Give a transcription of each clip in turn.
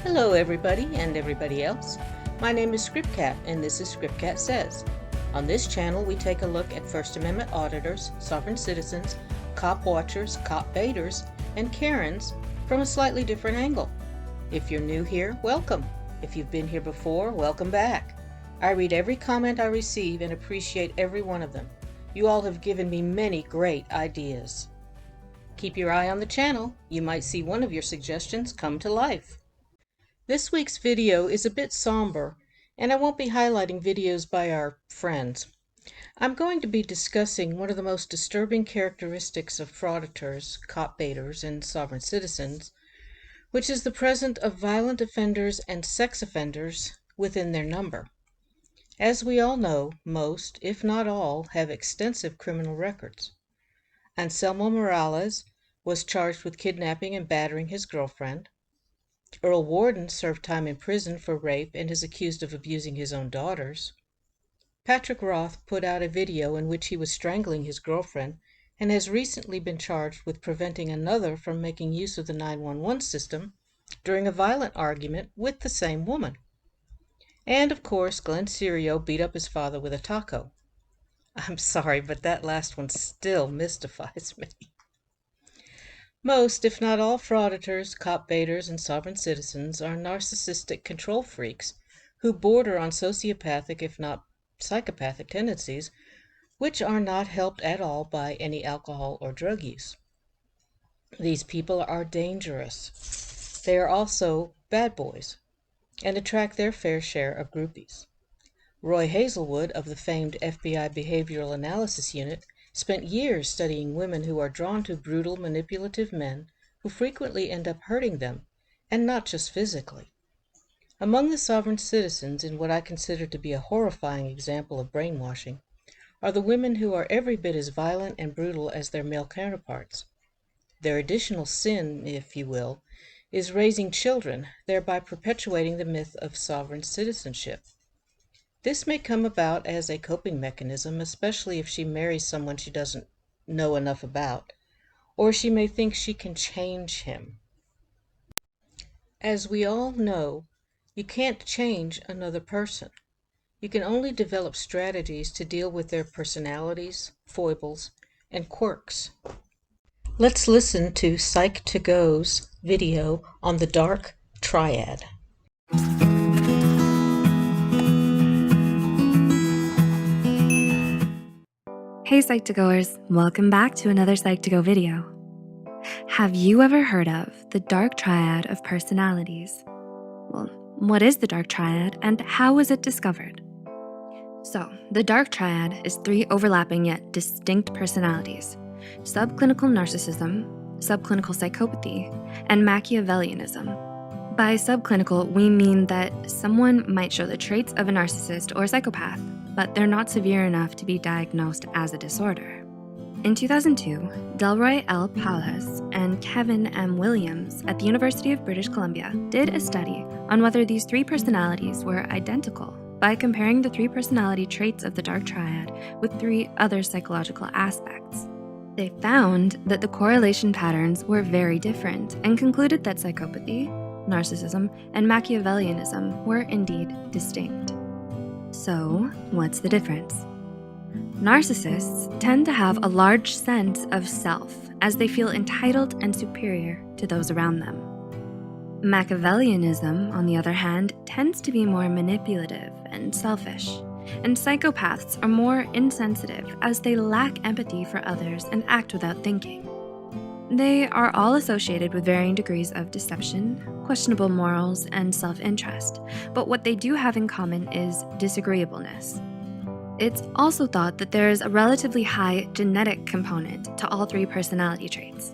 Hello everybody and everybody else. My name is ScrypKat and this is ScrypKat Says. On this channel we take a look at First Amendment auditors, sovereign citizens, cop watchers, cop baiters, and Karens from a slightly different angle. If you're new here, welcome. If you've been here before, welcome back. I read every comment I receive and appreciate every one of them. You all have given me many great ideas. Keep your eye on the channel. You might see one of your suggestions come to life. This week's video is a bit somber, and I won't be highlighting videos by our friends. I'm going to be discussing one of the most disturbing characteristics of frauditors, cop baiters, and sovereign citizens, which is the presence of violent offenders and sex offenders within their number. As we all know, most, if not all, have extensive criminal records. Anselmo Morales was charged with kidnapping and battering his girlfriend. Earl Warden served time in prison for rape and is accused of abusing his own daughters. Patrick Roth put out a video in which he was strangling his girlfriend and has recently been charged with preventing another from making use of the 911 system during a violent argument with the same woman. And of course, Glenn Serio beat up his father with a taco. I'm sorry, but that last one still mystifies me. Most, if not all, frauditors, cop baiters, and sovereign citizens are narcissistic control freaks who border on sociopathic, if not psychopathic tendencies, which are not helped at all by any alcohol or drug use. These people are dangerous. They are also bad boys and attract their fair share of groupies. Roy Hazelwood of the famed FBI Behavioral Analysis Unit spent years studying women who are drawn to brutal, manipulative men who frequently end up hurting them, and not just physically. Among the sovereign citizens, in what I consider to be a horrifying example of brainwashing, are the women who are every bit as violent and brutal as their male counterparts. Their additional sin, if you will, is raising children, thereby perpetuating the myth of sovereign citizenship. This may come about as a coping mechanism, especially if she marries someone she doesn't know enough about, or she may think she can change him. As we all know, you can't change another person. You can only develop strategies to deal with their personalities, foibles, and quirks. Let's listen to Psych2Go's video on the Dark Triad. Hey Psych2Goers, welcome back to another Psych2Go video. Have you ever heard of the Dark Triad of personalities? Well, what is the Dark Triad and how was it discovered? So, the Dark Triad is 3 overlapping yet distinct personalities: subclinical narcissism, subclinical psychopathy, and Machiavellianism. By subclinical, we mean that someone might show the traits of a narcissist or psychopath, but they're not severe enough to be diagnosed as a disorder. In 2002, Delroy L. Paulas and Kevin M. Williams at the University of British Columbia did a study on whether these 3 personalities were identical by comparing the 3 personality traits of the Dark Triad with 3 other psychological aspects. They found that the correlation patterns were very different and concluded that psychopathy, narcissism, and Machiavellianism were indeed distinct. So, what's the difference? Narcissists tend to have a large sense of self as they feel entitled and superior to those around them. Machiavellianism, on the other hand, tends to be more manipulative and selfish, and psychopaths are more insensitive as they lack empathy for others and act without thinking. They are all associated with varying degrees of deception, questionable morals, and self-interest, but what they do have in common is disagreeableness. It's also thought that there is a relatively high genetic component to all 3 personality traits.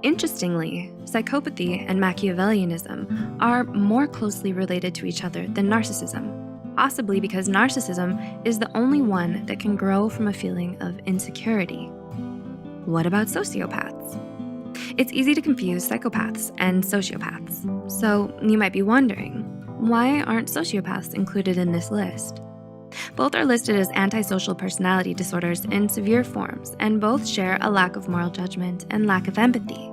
Interestingly, psychopathy and Machiavellianism are more closely related to each other than narcissism, possibly because narcissism is the only one that can grow from a feeling of insecurity. What about sociopaths? It's easy to confuse psychopaths and sociopaths. So you might be wondering, why aren't sociopaths included in this list? Both are listed as antisocial personality disorders in severe forms, and both share a lack of moral judgment and lack of empathy.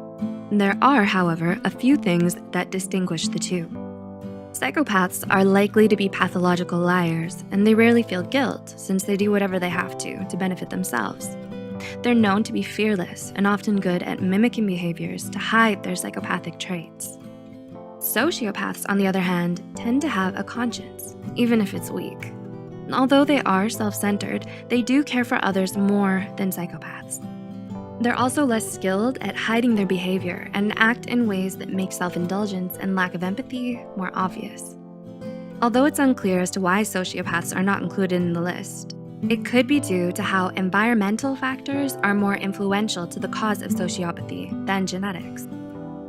There are, however, a few things that distinguish the two. Psychopaths are likely to be pathological liars, and they rarely feel guilt since they do whatever they have to benefit themselves. They're known to be fearless and often good at mimicking behaviors to hide their psychopathic traits. Sociopaths, on the other hand, tend to have a conscience, even if it's weak. Although they are self-centered, they do care for others more than psychopaths. They're also less skilled at hiding their behavior and act in ways that make self-indulgence and lack of empathy more obvious. Although it's unclear as to why sociopaths are not included in the list, it could be due to how environmental factors are more influential to the cause of sociopathy than genetics.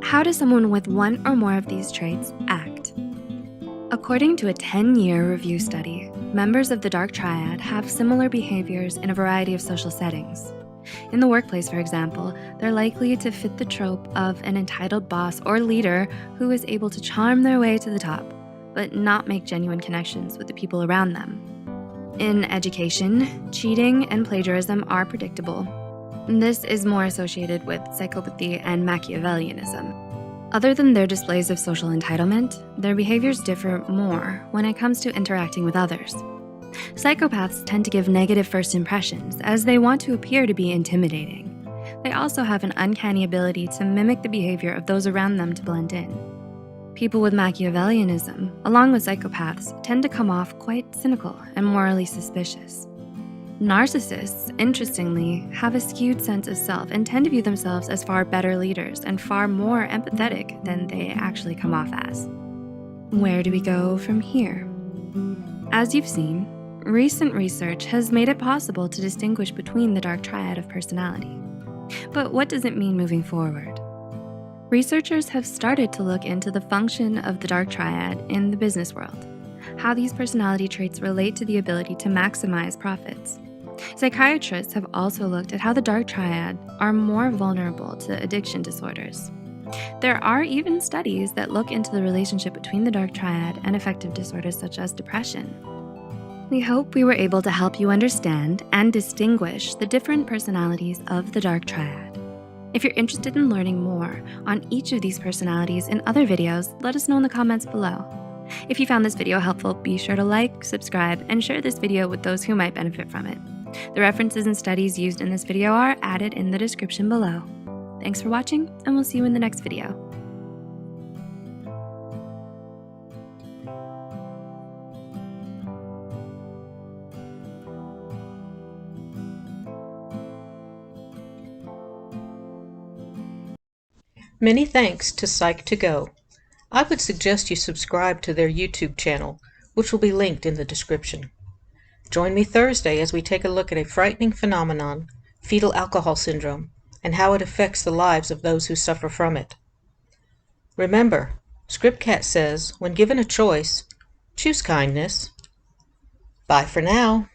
How does someone with one or more of these traits act? According to a 10-year review study, members of the Dark Triad have similar behaviors in a variety of social settings. In the workplace, for example, they're likely to fit the trope of an entitled boss or leader who is able to charm their way to the top, but not make genuine connections with the people around them. In education, cheating and plagiarism are predictable. This is more associated with psychopathy and Machiavellianism. Other than their displays of social entitlement, their behaviors differ more when it comes to interacting with others. Psychopaths tend to give negative first impressions as they want to appear to be intimidating. They also have an uncanny ability to mimic the behavior of those around them to blend in. People with Machiavellianism, along with psychopaths, tend to come off quite cynical and morally suspicious. Narcissists, interestingly, have a skewed sense of self and tend to view themselves as far better leaders and far more empathetic than they actually come off as. Where do we go from here? As you've seen, recent research has made it possible to distinguish between the Dark Triad of personality. But what does it mean moving forward? Researchers have started to look into the function of the Dark Triad in the business world, how these personality traits relate to the ability to maximize profits. Psychiatrists have also looked at how the Dark Triad are more vulnerable to addiction disorders. There are even studies that look into the relationship between the Dark Triad and affective disorders such as depression. We hope we were able to help you understand and distinguish the different personalities of the Dark Triad. If you're interested in learning more on each of these personalities in other videos, let us know in the comments below. If you found this video helpful, be sure to like, subscribe, and share this video with those who might benefit from it. The references and studies used in this video are added in the description below. Thanks for watching, and we'll see you in the next video. Many thanks to Psych2Go. I would suggest you subscribe to their YouTube channel, which will be linked in the description. Join me Thursday as we take a look at a frightening phenomenon, fetal alcohol syndrome, and how it affects the lives of those who suffer from it. Remember, ScrypKat says, when given a choice, choose kindness. Bye for now.